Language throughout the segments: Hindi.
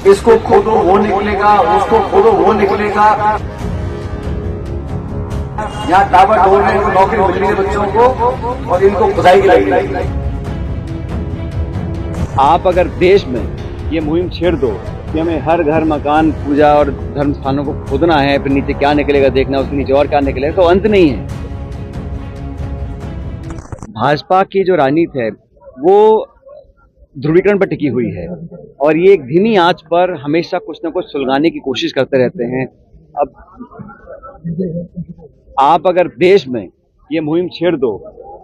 इसको खोदो वो निकलेगा, उसको खोदो वो निकलेगा। यहाँ टावर ढोल रहे हैं, नौकरी मिल रही है बच्चों को और इनको खुदाई की लगी। आप अगर देश में ये मुहिम छेड़ दो कि हमें हर घर मकान पूजा और धर्म स्थानों को खोदना है, फिर नीचे क्या निकलेगा देखना, उसके नीचे और क्या निकलेगा, तो अंत नहीं है। भाजपा की जो राजनीति है वो ध्रुवीकरण पर टिकी हुई है और ये एक धीमी आंच पर हमेशा कुछ न कुछ सुलगाने की कोशिश करते रहते हैं। अब आप अगर देश में ये मुहिम छेड़ दो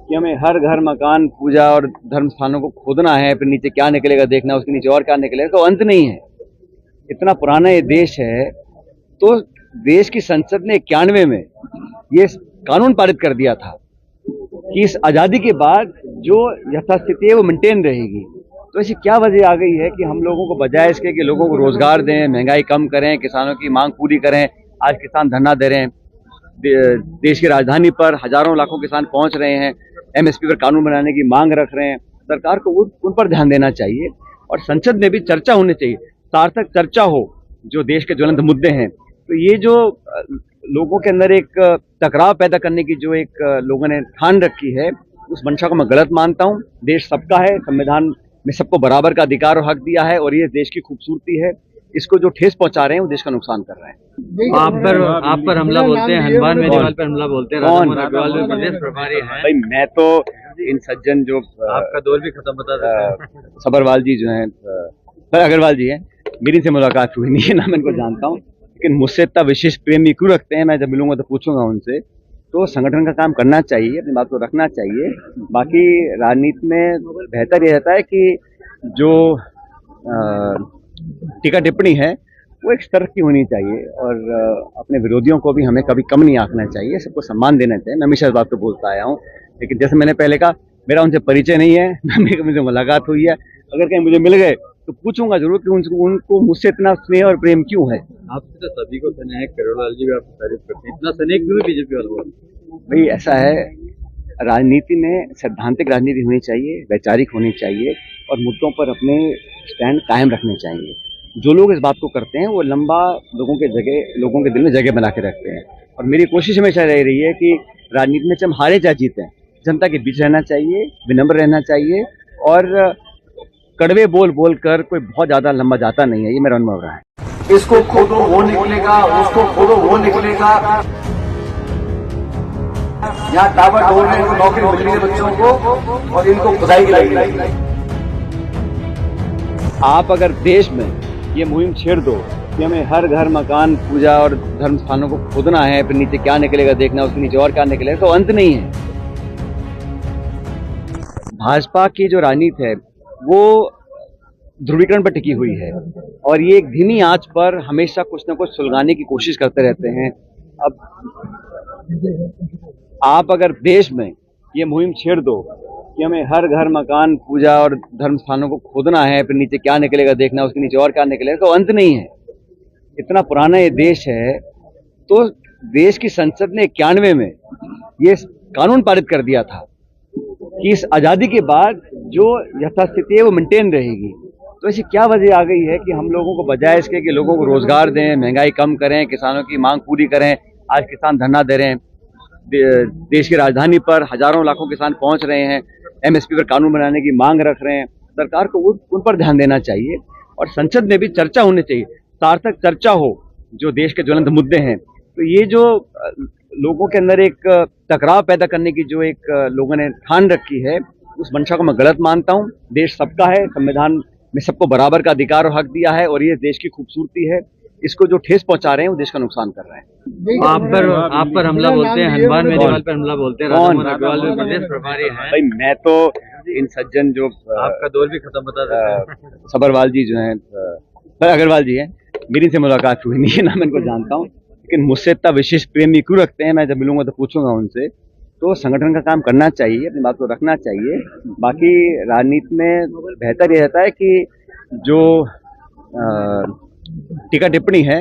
कि हमें हर घर मकान पूजा और धर्म स्थानों को खोदना है, फिर नीचे क्या निकलेगा देखना, उसके नीचे और क्या निकलेगा, तो अंत नहीं है। इतना पुराना ये देश है, तो देश की संसद ने 91 में ये कानून पारित कर दिया था कि इस आजादी के बाद जो यथास्थिति है वो मेंटेन रहेगी। तो ऐसी क्या वजह आ गई है कि हम लोगों को बजाय इसके कि लोगों को रोजगार दें, महंगाई कम करें, किसानों की मांग पूरी करें, आज किसान धरना दे रहे हैं, देश की राजधानी पर हजारों लाखों किसान पहुंच रहे हैं, एमएसपी पर कानून बनाने की मांग रख रहे हैं। सरकार को उन पर ध्यान देना चाहिए और संसद में भी चर्चा होनी चाहिए, सार्थक चर्चा हो जो देश के ज्वलंत मुद्दे हैं। तो ये जो लोगों के अंदर एक टकराव पैदा करने की जो एक लोगों ने ठान रखी है, उस मंशा को मैं गलत मानता हूं। देश सबका है, संविधान में सबको बराबर का अधिकार और हक दिया है और ये देश की खूबसूरती है। इसको जो ठेस पहुंचा रहे हैं वो देश का नुकसान कर रहे हैं। आप पर हमला बोलते हैं, हनुमान मेरीवाल पर हमला बोलते हैं, कौन? अग्रवाल में प्रदेश प्रभारी हैं। भाई मैं तो इन सज्जन जो आपका दौर भी खत्म बता देता है। सबरवाल जी जो हैं, अग्रवाल जी हैं, मेरी से मुलाकात हुई नहीं है, ना मैं इनको जानता हूँ, लेकिन मुझसे इतना विशेष प्रेम क्यों रखते हैं, मैं जब मिलूंगा तो पूछूंगा उनसे। तो संगठन का काम करना चाहिए, अपनी बात को रखना चाहिए। बाकी राजनीति में बेहतर ये रहता है कि जो टीका टिप्पणी है वो एक स्तर की होनी चाहिए और अपने विरोधियों को भी हमें कभी कम नहीं आंकना चाहिए, सबको सम्मान देना चाहिए। मैं हमेशा इस बात को बोलता आया हूँ, लेकिन जैसे मैंने पहले कहा, मेरा उनसे परिचय नहीं है, मुझे मुलाकात हुई है। अगर कहीं मुझे मिल गए तो पूछूंगा जरूर कि उनको मुझसे इतना स्नेह और प्रेम क्यों है। आपसे तो सभी को स्नेह है, करोड़लाल जी भी आपकी तारीफ करते हैं, इतना स्नेह क्यों है बीजेपी वालों? भाई ऐसा है, राजनीति में सैद्धांतिक राजनीति होनी चाहिए, वैचारिक होनी चाहिए और मुद्दों पर अपने स्टैंड कायम रखने चाहिए। जो लोग इस बात को करते हैं वो लंबा लोगों के दिल में जगह बना के रखते हैं और मेरी कोशिश हमेशा रह रही है कि राजनीति में हम हारे चाहे जीतें, जनता के बीच रहना चाहिए, विनम्र रहना चाहिए और कड़वे बोल कर कोई बहुत ज्यादा लंबा जाता नहीं है। ये मेरा अनुभव रहा है। इसको खोदो वो निकलेगा, उसको खोदो वो निकलेगा। यहाँ टावर ढोल रहे हैं, नौकरी मिल रही है बच्चों को और इनको खुदाई की लगी। आप अगर देश में ये मुहिम छेड़ दो कि हमें हर घर मकान पूजा और धर्म स्थानों को खोदना है, फिर नीचे क्या निकलेगा देखना, उसके नीचे और क्या निकलेगा, तो अंत नहीं है। भाजपा की जो राजनीति है वो ध्रुवीकरण पर टिकी हुई है और ये एक धीमी आंच पर हमेशा कुछ न कुछ सुलगाने की कोशिश करते रहते हैं। अब आप अगर देश में ये मुहिम छेड़ दो कि हमें हर घर मकान पूजा और धर्म स्थानों को खोदना है, फिर नीचे क्या निकलेगा देखना, उसके नीचे और क्या निकलेगा, तो अंत नहीं है। इतना पुराना ये देश है, तो देश की संसद ने 91 में ये कानून पारित कर दिया था कि इस आजादी के बाद जो यथास्थिति है वो मेंटेन रहेगी। तो ऐसी क्या वजह आ गई है कि हम लोगों को बजाय इसके कि लोगों को रोजगार दें, महंगाई कम करें, किसानों की मांग पूरी करें, आज किसान धरना दे रहे हैं, देश की राजधानी पर हजारों लाखों किसान पहुंच रहे हैं, एमएसपी पर कानून बनाने की मांग रख रहे हैं। सरकार को उन पर ध्यान देना चाहिए और संसद में भी चर्चा होनी चाहिए, सार्थक चर्चा हो जो देश के ज्वलंत मुद्दे हैं। तो ये जो लोगों के अंदर एक टकराव पैदा करने की जो एक लोगों ने ठान रखी है, उस मंशा को मैं गलत मानता हूँ। देश सबका है, संविधान में सबको बराबर का अधिकार और हक दिया है और ये देश की खूबसूरती है। इसको जो ठेस पहुंचा रहे हैं वो देश का नुकसान कर रहे हैं। आप पर हमला बोलते हैं, हनुमान मेरीवाल पर हमला बोलते हैं, अग्रवाल में प्रदेश प्रभारी हैं। भाई मैं तो इन सज्जन जो आपका दौर भी खत्म बता देता है। सबरवाल जी जो हैं, अग्रवाल जी हैं, मेरी से मुलाकात हुई नहीं है, ना मैं इनको जानता हूँ, लेकिन मुझसे इतना विशेष प्रेम क्यों रखते हैं, मैं जब मिलूंगा तो पूछूंगा उनसे। तो संगठन का काम करना चाहिए, अपनी बात को रखना चाहिए। बाकी राजनीति में बेहतर ये रहता है कि जो टीका टिप्पणी है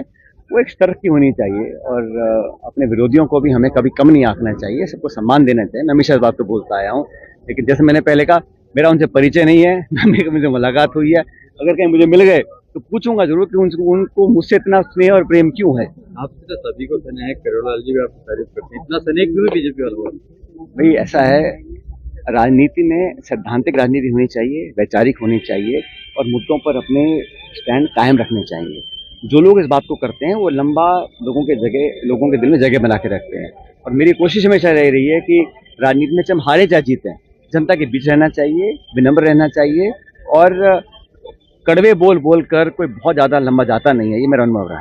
वो एक स्तर की होनी चाहिए और अपने विरोधियों को भी हमें कभी कम नहीं आंकना चाहिए, सबको सम्मान देना चाहिए। मैं हमेशा इस बात को बोलता आया हूँ, लेकिन जैसे मैंने पहले कहा, मेरा उनसे परिचय नहीं है, मुझे मुलाकात हुई है। अगर कहीं मुझे मिल गए तो पूछूंगा जरूर कि उनको मुझसे इतना स्नेह और प्रेम क्यों है। आपसे तो सभी को स्नेह है, करोड़लाल जी भी आपकी तारीफ करते हैं, इतना स्नेह क्यों है बीजेपी वालों को? भाई ऐसा है, राजनीति में सैद्धांतिक राजनीति होनी चाहिए, वैचारिक होनी चाहिए और मुद्दों पर अपने स्टैंड कायम रखने चाहिए। जो लोग इस बात को करते हैं वो लंबा लोगों के दिल में जगह बना के रखते हैं। और मेरी कोशिश हमेशा रह रही है कि राजनीति में चाहे हम हारे चाहे जीतें, जनता के बीच रहना चाहिए, विनम्र रहना चाहिए और कड़वे बोल बोल कर कोई बहुत ज्यादा लंबा जाता नहीं है, ये मेरा अनुभव रहा है।